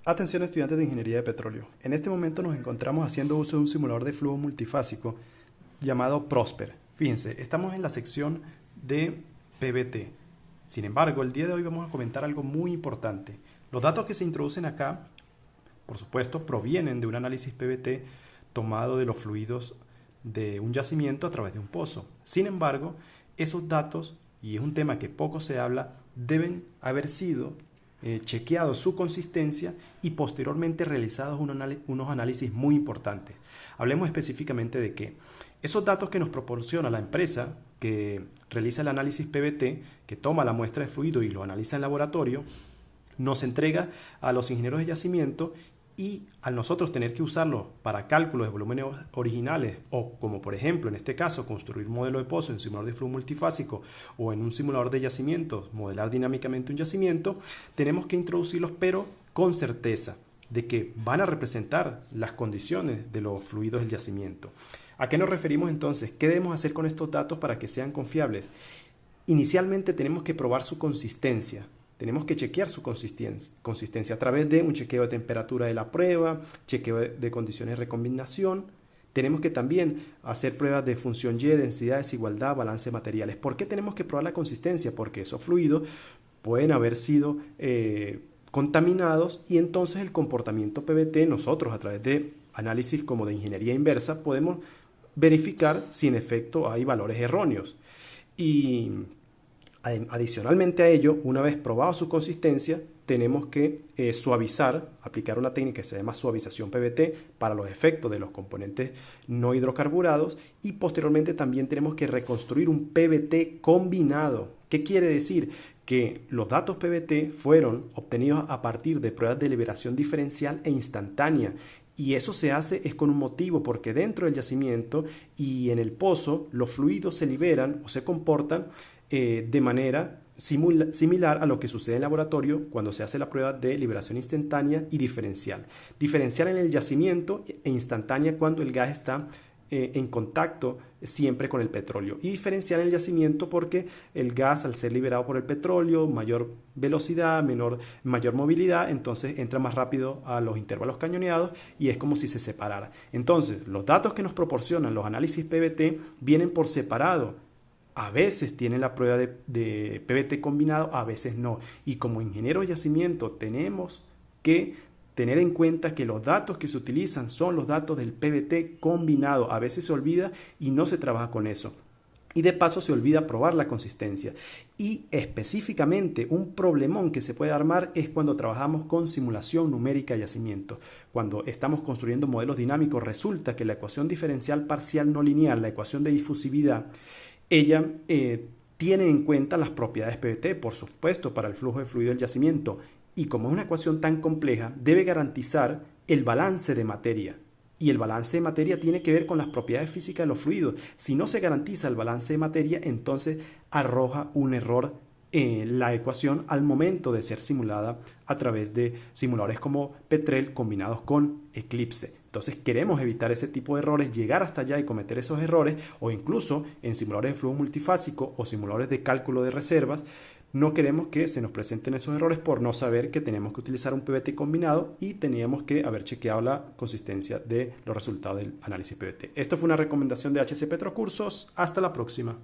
Atención estudiantes de Ingeniería de Petróleo. En este momento nos encontramos haciendo uso de un simulador de flujo multifásico llamado Prosper. Fíjense, estamos en la sección de PVT. Sin embargo, el día de hoy vamos a comentar algo muy importante. Los datos que se introducen acá, por supuesto, provienen de un análisis PVT tomado de los fluidos de un yacimiento a través de un pozo. Sin embargo, esos datos, y es un tema que poco se habla, deben haber sido chequeado su consistencia y posteriormente realizados unos análisis muy importantes. Hablemos específicamente de que esos datos que nos proporciona la empresa que realiza el análisis PVT, que toma la muestra de fluido y lo analiza en laboratorio, nos entrega a los ingenieros de yacimiento y al nosotros tener que usarlo para cálculos de volúmenes originales o como por ejemplo en este caso construir un modelo de pozo en un simulador de flujo multifásico o en un simulador de yacimientos, modelar dinámicamente un yacimiento, tenemos que introducirlos pero con certeza de que van a representar las condiciones de los fluidos del yacimiento. ¿A qué nos referimos entonces? ¿Qué debemos hacer con estos datos para que sean confiables? Inicialmente tenemos que probar su consistencia. Tenemos que chequear su consistencia a través de un chequeo de temperatura de la prueba, chequeo de condiciones de recombinación. Tenemos que también hacer pruebas de función Y, densidad, desigualdad, balance de materiales. ¿Por qué tenemos que probar la consistencia? Porque esos fluidos pueden haber sido contaminados y entonces el comportamiento PVT, nosotros a través de análisis como de ingeniería inversa, podemos verificar si en efecto hay valores erróneos. Y adicionalmente a ello, una vez probado su consistencia, tenemos que suavizar, aplicar una técnica que se llama suavización PVT para los efectos de los componentes no hidrocarburados y posteriormente también tenemos que reconstruir un PVT combinado. ¿Qué quiere decir? Que los datos PVT fueron obtenidos a partir de pruebas de liberación diferencial e instantánea. Y eso se hace es con un motivo, porque dentro del yacimiento y en el pozo los fluidos se liberan o se comportan de manera similar a lo que sucede en laboratorio cuando se hace la prueba de liberación instantánea y diferencial. Diferencial en el yacimiento e instantánea cuando el gas está en contacto siempre con el petróleo. Y diferencial en el yacimiento porque el gas al ser liberado por el petróleo, mayor velocidad, mayor movilidad, entonces entra más rápido a los intervalos cañoneados y es como si se separara. Entonces, los datos que nos proporcionan los análisis PVT vienen por separado. A veces tiene la prueba de PVT combinado, a veces no. Y como ingenieros de yacimiento tenemos que tener en cuenta que los datos que se utilizan son los datos del PVT combinado. A veces se olvida y no se trabaja con eso. Y de paso se olvida probar la consistencia. Y específicamente un problemón que se puede armar es cuando trabajamos con simulación numérica de yacimiento. Cuando estamos construyendo modelos dinámicos resulta que la ecuación diferencial parcial no lineal, la ecuación de difusividad, ella tiene en cuenta las propiedades PVT, por supuesto, para el flujo de fluido del yacimiento. Y como es una ecuación tan compleja, debe garantizar el balance de materia. Y el balance de materia tiene que ver con las propiedades físicas de los fluidos. Si no se garantiza el balance de materia, entonces arroja un error en la ecuación al momento de ser simulada a través de simuladores como Petrel combinados con Eclipse. Entonces queremos evitar ese tipo de errores, llegar hasta allá y cometer esos errores, o incluso en simuladores de flujo multifásico o simuladores de cálculo de reservas, no queremos que se nos presenten esos errores por no saber que tenemos que utilizar un PVT combinado y teníamos que haber chequeado la consistencia de los resultados del análisis PVT. Esto fue una recomendación de HC Petrocursos. Hasta la próxima.